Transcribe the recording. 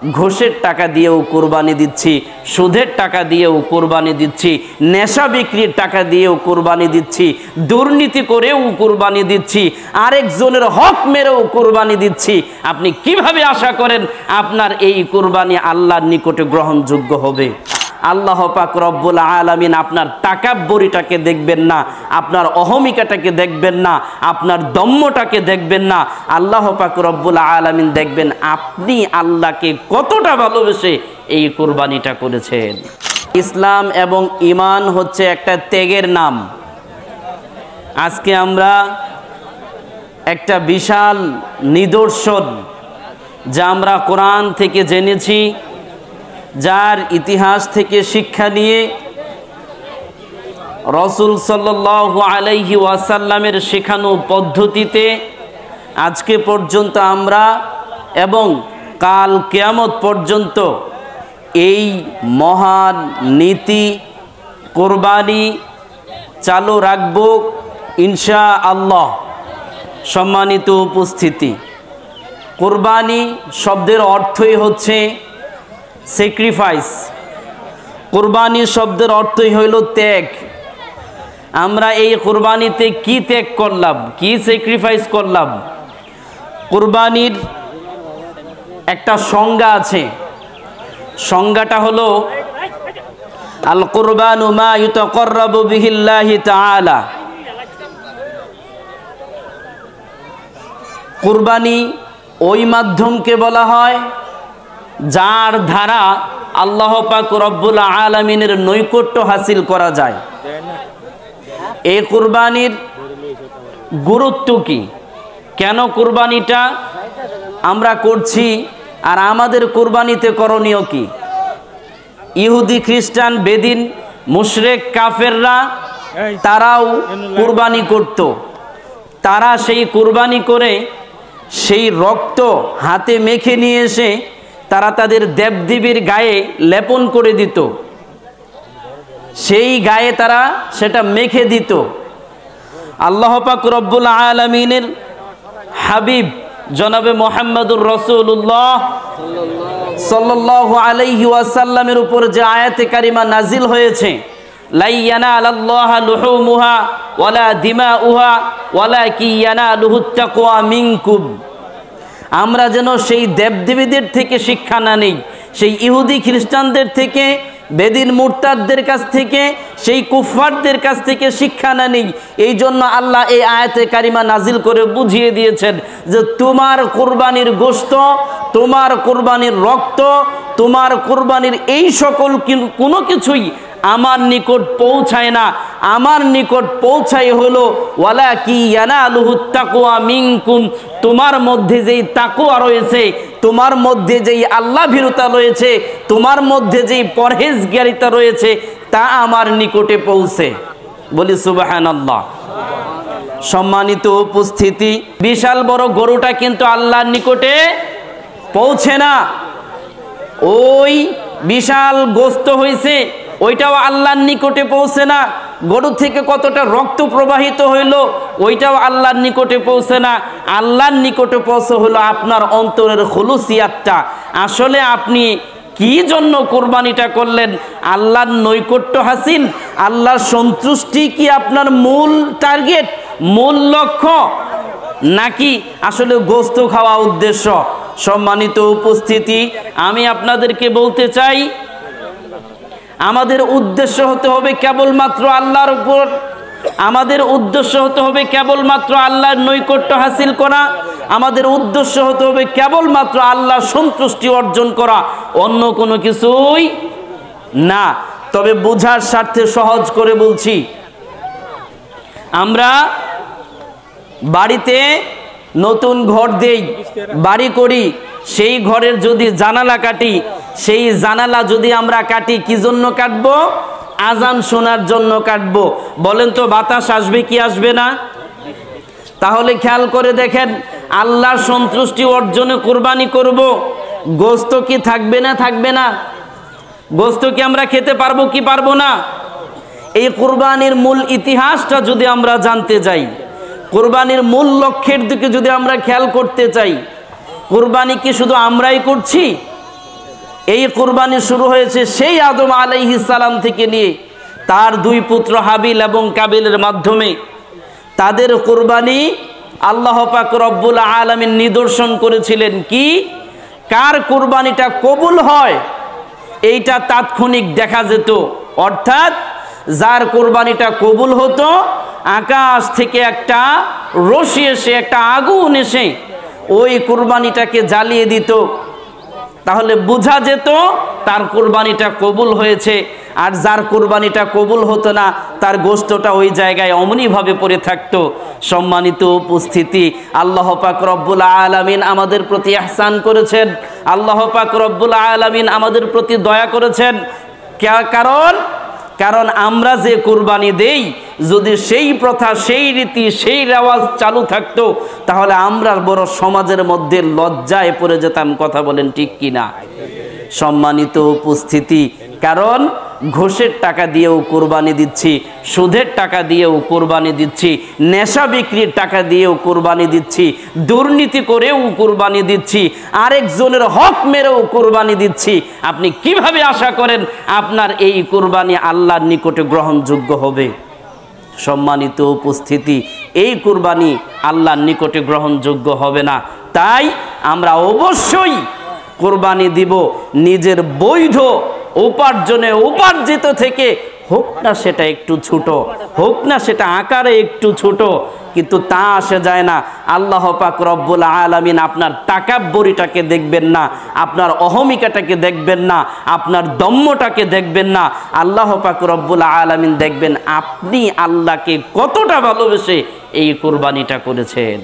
ঘুষের টাকা দিয়েও কোরবানি দিচ্ছি, সুদের টাকা দিয়েও কোরবানি দিচ্ছি, নেশা বিক্রির টাকা দিয়েও কোরবানি দিচ্ছি, দুর্নীতি করেও কোরবানি দিচ্ছি, আরেকজনের হক মেরেও কোরবানি দিচ্ছি। আপনি কিভাবে আশা করেন আপনার এই কোরবানি আল্লাহর নিকটে গ্রহণযোগ্য হবে? আল্লাহ পাক রব্বুল আলামিন আপনার তাকাব্বুরিটাকে দেখবেন না, আপনার অহমিকাটাকে দেখবেন না, আপনার দম্মটাকে দেখবেন না। আল্লাহ পাক রব্বুল আলামিন দেখবেন আপনি আল্লাহকে কতটা ভালোবেসে এই কোরবানিটা করেছেন। ইসলাম এবং ঈমান হচ্ছে একটা ত্যাগের নাম। আজকে আমরা একটা বিশাল নিদর্শন যা আমরা কোরআন থেকে জেনেছি, যার ইতিহাস থেকে শিক্ষা নিয়ে রাসূল সাল্লাল্লাহু আলাইহি ওয়াসাল্লামের শেখানো পদ্ধতিতে আজকে পর্যন্ত আমরা এবং কাল কিয়ামত পর্যন্ত এই মহান নীতি কোরবানি চালু রাখব ইনশাআল্লাহ। সম্মানিত উপস্থিতি, কোরবানি শব্দের অর্থই হচ্ছে স্যাক্রিফাইস। কোরবানি শব্দের অর্থই হইল ত্যাগ। আমরা এই কোরবানিতে কি ত্যাগ করলাম, কি স্যাক্রিফাইস করলাম? কোরবানির একটা সংজ্ঞা আছে। সংজ্ঞাটা হলো আল কুরবানু মা ইউতাকাররাবু বিহিল্লাহি তাআলা। কোরবানি ওই মাধ্যমকে বলা হয় যার দ্বারা আল্লাহ পাক রব্বুল আলামিনের নৈকট্য হাসিল করা যায়। এই কুরবানির গুরুত্ব কি, কেন কুরবানিটা আমরা করছি, আর আমাদের কুরবানিতে করণীয় কি? ইহুদি খ্রিস্টান বেদিন মুশরিক কাফেররা তারাও কুরবানি করত। তারা সেই কুরবানি করে সেই রক্ত হাতে মেখে নিয়ে এসে তারা তাদের দেবদেবীর গায়ে লেপন করে দিত, সেই গায়ে তারা সেটা মেখে দিত। আল্লাহ পাক রব্বুল আলামিনের হাবিব জনাবে মুহাম্মদুর রাসূলুল্লাহ সাল্লাল্লাহু আলাইহি ওয়াসাল্লামের উপর যে আয়াতে কারিমা নাজিল হয়েছে, লা ইয়ানালাল্লাহু লুহুমুহা ওয়ালা দিমাউহা ওয়ালাকিন ইয়ানালুহুত তাকওয়া মিনকুম। আমরা যেন সেই দেবদেবীদের থেকে শিক্ষা না নেই, সেই ইহুদি খ্রিস্টানদের থেকে, বেদিন মুরতাদদের কাছ থেকে, সেই কুফফারদের কাছ থেকে শিক্ষা না নেই। এই জন্য আল্লাহ এই আয়াতে কারিমা নাজিল করে বুঝিয়ে দিয়েছেন যে তোমার কুরবানির গোশত, তোমার কুরবানির রক্ত, তোমার কুরবানির এই সকল কোনো কিছুই আমার নিকট পৌঁছায় না। আমার নিকট পৌঁছায় হলো ওয়ালাকিন ইয়ানালুহুত তাকওয়া মিনকুম। তোমার মধ্যে যেই তাকওয়া রয়েছে, তোমার মধ্যে যেই আল্লাহ ভীরুতা রয়েছে, তোমার মধ্যে যেই পরহেজগারিতা রয়েছে, তা আমার নিকটে পৌঁছে। বলি সুবহানাল্লাহ। সম্মানিত উপস্থিতি, বিশাল বড় গরুটা কিন্তু আল্লাহর নিকটে পৌঁছে না। ওই বিশাল গোশত হয়েছে, ওইটাও আল্লাহর নিকটে পৌঁছে না। গরু থেকে কতটা রক্ত প্রবাহিত হইল, ওইটাও আল্লাহর নিকটে পৌঁছে না। আল্লাহর নিকটে পৌঁছে হলো আপনার অন্তরের খুলুসিয়াতটা। আসলে আপনি কি জন্য কোরবানিটা করলেন? আল্লাহর নৈকট্য হাসিল, আল্লাহর সন্তুষ্টি কি আপনার মূল টার্গেট, মূল লক্ষ্য, নাকি আসলে গোশত খাওয়া উদ্দেশ্য? সম্মানিত উপস্থিতি, আমি আপনাদেরকে বলতে চাই, আমাদের উদ্দেশ্য হতে হবে কেবলমাত্র আল্লাহর উপর, আমাদের উদ্দেশ্য হতে হবে কেবলমাত্র আল্লাহর নৈকট্য হাসিল করা, আমাদের উদ্দেশ্য হতে হবে কেবলমাত্র আল্লাহর সন্তুষ্টি অর্জন করা, অন্য কোনো কিছুই না। তবে বোঝার স্বার্থে সহজ করে বলছি, আমরা বাড়িতে নতুন ঘর দেই, বাড়ি করি, সেই ঘরের যদি জানালা কাটি, সেই জানালা যদি আমরা কাটি কি জন্য কাটবো? আজান শোনার জন্য কাটবো। বলেন তো বাতাস আসবে কি আসবে না? তাহলে খেয়াল করে দেখেন, আল্লাহর সন্তুষ্টি অর্জনে কুরবানি করব, গোশত কি থাকবে না থাকবে না? গোশত কি আমরা খেতে পারবো কি পারবো না? এই কুরবানির মূল ইতিহাসটা যদি আমরা জানতে চাই, কুরবানির মূল লক্ষ্যের দিকে যদি আমরা খেয়াল করতে চাই, কুরবানি কি শুধু আমরাই করছি? এই কুরবানি শুরু হয়েছে সেই আদম আলাইহিস সালাম থেকে নিয়ে তার দুই পুত্র হাবিল এবং কাবিলের মাধ্যমে। তাদের কুরবানি আল্লাহ পাক রব্বুল আলামিন নিদর্শন করেছিলেন কি কার কুরবানিটা কবুল হয় এইটা তাৎক্ষণিক দেখা যেত। অর্থাৎ যার কুরবানিটা কবুল হতো আকাশ থেকে একটা রশি এসে একটা আগুন এসে ওই কুরবানিটাকে জ্বালিয়ে দিত, তাহলে বোঝা যেত তার কুরবানিটা কবুল হয়েছে। আর যার কুরবানিটা কবুল হতো না তার গোশতটা ওই জায়গায় অমনিভাবে পড়ে থাকতো। সম্মানিত উপস্থিতি, আল্লাহ পাক রব্বুল আলামিন আমাদের প্রতি ইহসান করেছেন, আল্লাহ পাক রব্বুল আলামিন আমাদের প্রতি দয়া করেছেন। কারণ আমরা যে কুরবানি দেই যদি সেই প্রথা সেই রীতি সেই রেওয়াজ চালু থাকতো তাহলে আমরা বড় সমাজের মধ্যে লজ্জায় পড়ে যেতাম। কথা বলেন ঠিক কিনা? সম্মানিত উপস্থিতি, কারণ ঘুষের টাকা দিয়েও কুরবানি দিচ্ছি, সুদের টাকা দিয়েও কুরবানি দিচ্ছি, নেশা বিক্রির টাকা দিয়েও কুরবানি দিচ্ছি, দুর্নীতি করেও কুরবানি দিচ্ছি, আরেকজনের হক মেরেও কুরবানি দিচ্ছি। আপনি কিভাবে আশা করেন আপনার এই কুরবানি আল্লাহর নিকটে গ্রহণযোগ্য হবে? সম্মানিত উপস্থিতি, এই কুরবানি আল্লাহর নিকটে গ্রহণযোগ্য হবে না। তাই আমরা অবশ্যই কুরবানি দিব নিজের বৈধ উপার্জনে, উপার্জিত থেকে, হোক না সেটা একটু ছোট, হোক না সেটা আকারে একটু ছোট, কিন্তু তা আসে যায় না। আল্লাহ পাক রব্বুল আলামিন আপনার তাকাব্বুরিটাকে দেখবেন না, আপনার অহমিকাটাকে দেখবেন না, আপনার দম্মটাকে দেখবেন না। আল্লাহ পাক রব্বুল আলামিন দেখবেন আপনি আল্লাহকে কতটা ভালোবেসে এই কুরবানিটা করেছেন।